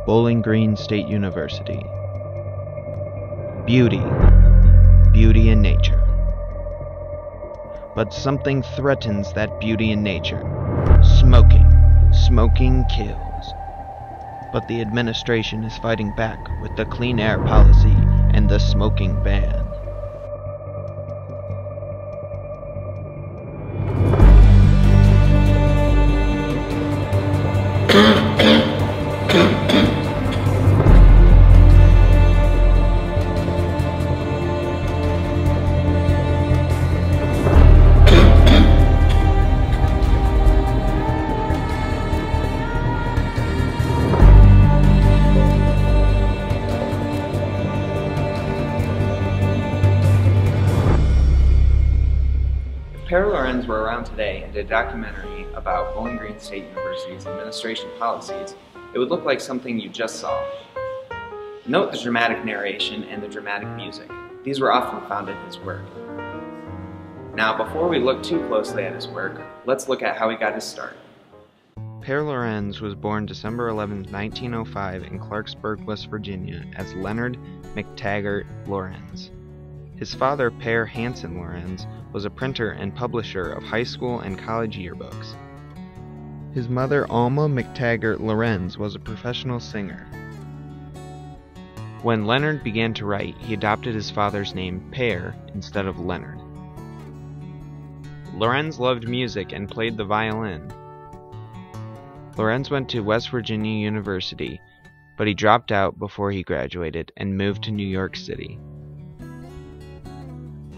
Bowling Green State University. Beauty. Beauty in nature. But something threatens that beauty in nature. Smoking. Smoking kills. But the administration is fighting back with the clean air policy and the smoking ban. Pare were around today and did a documentary about Bowling Green State University's administration policies, it would look like something you just saw. Note the dramatic narration and the dramatic music. These were often found in his work. Now, before we look too closely at his work, let's look at how he got his start. Pare Lorenz was born December 11, 1905 in Clarksburg, West Virginia as Leonard McTaggart Lorenz. His father, Pare Hanson Lorenz, was a printer and publisher of high school and college yearbooks. His mother, Alma McTaggart Lorenz, was a professional singer. When Leonard began to write, he adopted his father's name, Pare, instead of Leonard. Lorenz loved music and played the violin. Lorenz went to West Virginia University, but he dropped out before he graduated and moved to New York City.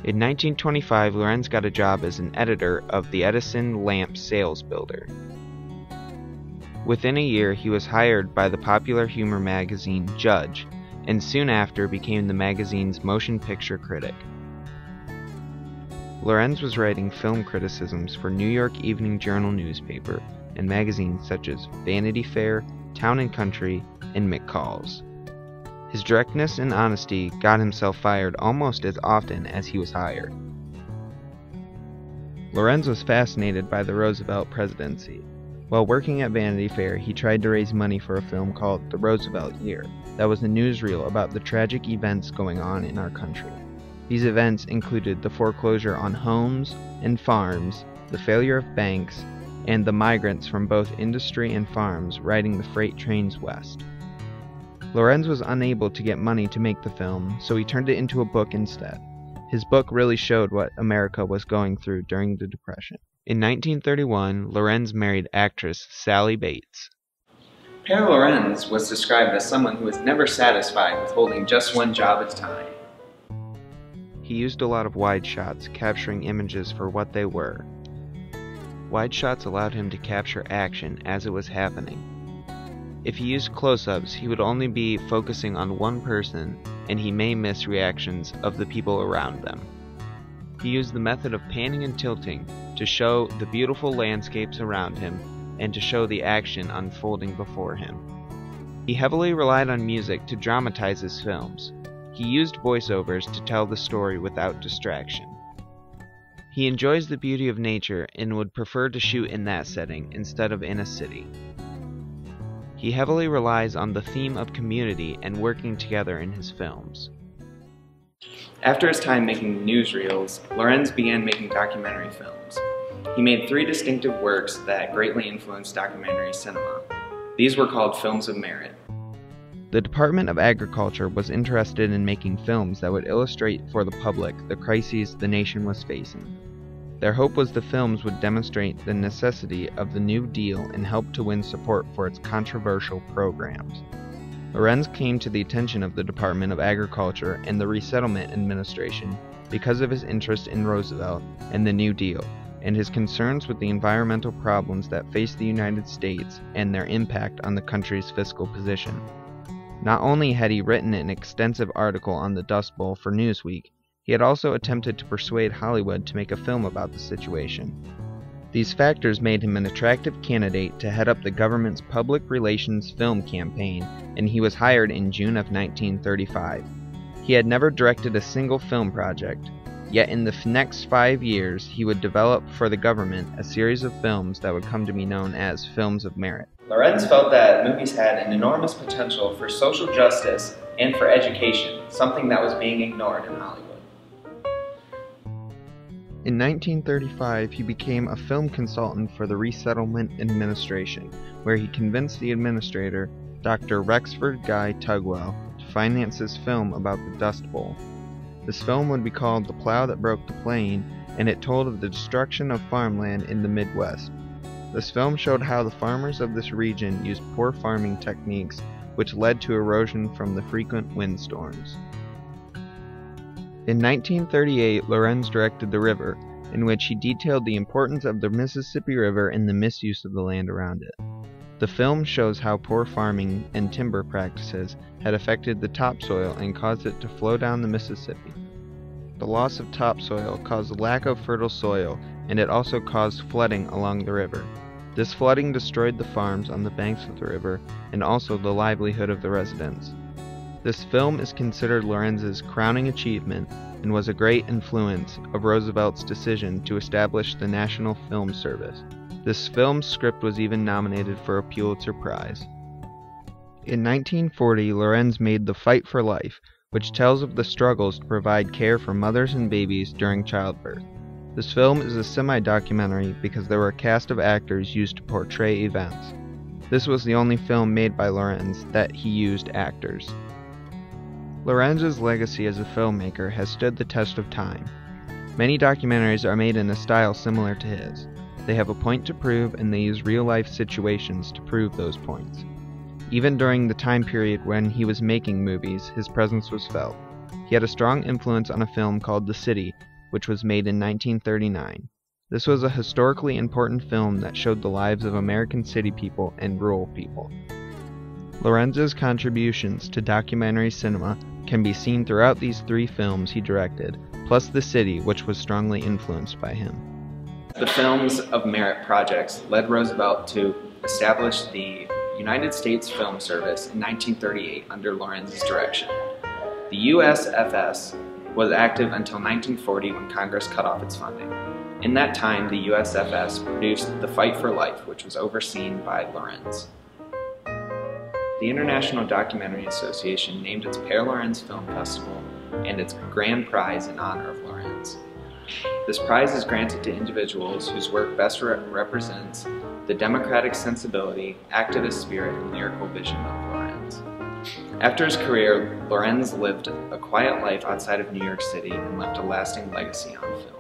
In 1925, Lorenz got a job as an editor of the Edison Lamp Sales Builder. Within a year, he was hired by the popular humor magazine Judge, and soon after became the magazine's motion picture critic. Lorenz was writing film criticisms for New York Evening Journal newspaper and magazines such as Vanity Fair, Town and Country, and McCall's. His directness and honesty got himself fired almost as often as he was hired. Lorenz was fascinated by the Roosevelt presidency. While working at Vanity Fair, he tried to raise money for a film called The Roosevelt Year that was a newsreel about the tragic events going on in our country. These events included the foreclosure on homes and farms, the failure of banks, and the migrants from both industry and farms riding the freight trains west. Lorenz was unable to get money to make the film, so he turned it into a book instead. His book really showed what America was going through during the Depression. In 1931, Lorenz married actress Sally Bates. Pare Lorenz was described as someone who was never satisfied with holding just one job at a time. He used a lot of wide shots, capturing images for what they were. Wide shots allowed him to capture action as it was happening. If he used close-ups, he would only be focusing on one person, and he may miss reactions of the people around them. He used the method of panning and tilting to show the beautiful landscapes around him and to show the action unfolding before him. He heavily relied on music to dramatize his films. He used voiceovers to tell the story without distraction. He enjoys the beauty of nature and would prefer to shoot in that setting instead of in a city. He heavily relies on the theme of community and working together in his films. After his time making newsreels, Lorenz began making documentary films. He made 3 distinctive works that greatly influenced documentary cinema. These were called films of merit. The Department of Agriculture was interested in making films that would illustrate for the public the crises the nation was facing. Their hope was the films would demonstrate the necessity of the New Deal and help to win support for its controversial programs. Lorenz came to the attention of the Department of Agriculture and the Resettlement Administration because of his interest in Roosevelt and the New Deal, and his concerns with the environmental problems that face the United States and their impact on the country's fiscal position. Not only had he written an extensive article on the Dust Bowl for Newsweek, he had also attempted to persuade Hollywood to make a film about the situation. These factors made him an attractive candidate to head up the government's public relations film campaign, and he was hired in June of 1935. He had never directed a single film project, yet in the next 5 years he would develop for the government a series of films that would come to be known as films of merit. Lorenz felt that movies had an enormous potential for social justice and for education, something that was being ignored in Hollywood. In 1935, he became a film consultant for the Resettlement Administration, where he convinced the administrator, Dr. Rexford Guy Tugwell, to finance his film about the Dust Bowl. This film would be called The Plow That Broke the Plain, and it told of the destruction of farmland in the Midwest. This film showed how the farmers of this region used poor farming techniques, which led to erosion from the frequent windstorms. In 1938, Lorenz directed The River, in which he detailed the importance of the Mississippi River and the misuse of the land around it. The film shows how poor farming and timber practices had affected the topsoil and caused it to flow down the Mississippi. The loss of topsoil caused a lack of fertile soil, and it also caused flooding along the river. This flooding destroyed the farms on the banks of the river and also the livelihood of the residents. This film is considered Lorenz's crowning achievement and was a great influence of Roosevelt's decision to establish the National Film Service. This film's script was even nominated for a Pulitzer Prize. In 1940, Lorenz made The Fight for Life, which tells of the struggles to provide care for mothers and babies during childbirth. This film is a semi-documentary because there were a cast of actors used to portray events. This was the only film made by Lorenz that he used actors. Lorenz's legacy as a filmmaker has stood the test of time. Many documentaries are made in a style similar to his. They have a point to prove, and they use real-life situations to prove those points. Even during the time period when he was making movies, his presence was felt. He had a strong influence on a film called The City, which was made in 1939. This was a historically important film that showed the lives of American city people and rural people. Lorenz's contributions to documentary cinema can be seen throughout these three films he directed, plus The City, which was strongly influenced by him. The Films of Merit projects led Roosevelt to establish the United States Film Service in 1938 under Lorenz's direction. The USFS was active until 1940 when Congress cut off its funding. In that time, the USFS produced The Fight for Life, which was overseen by Lorenz. The International Documentary Association named its Pare Lorenz Film Festival and its grand prize in honor of Lorenz. This prize is granted to individuals whose work best represents the democratic sensibility, activist spirit, and lyrical vision of Lorenz. After his career, Lorenz lived a quiet life outside of New York City and left a lasting legacy on film.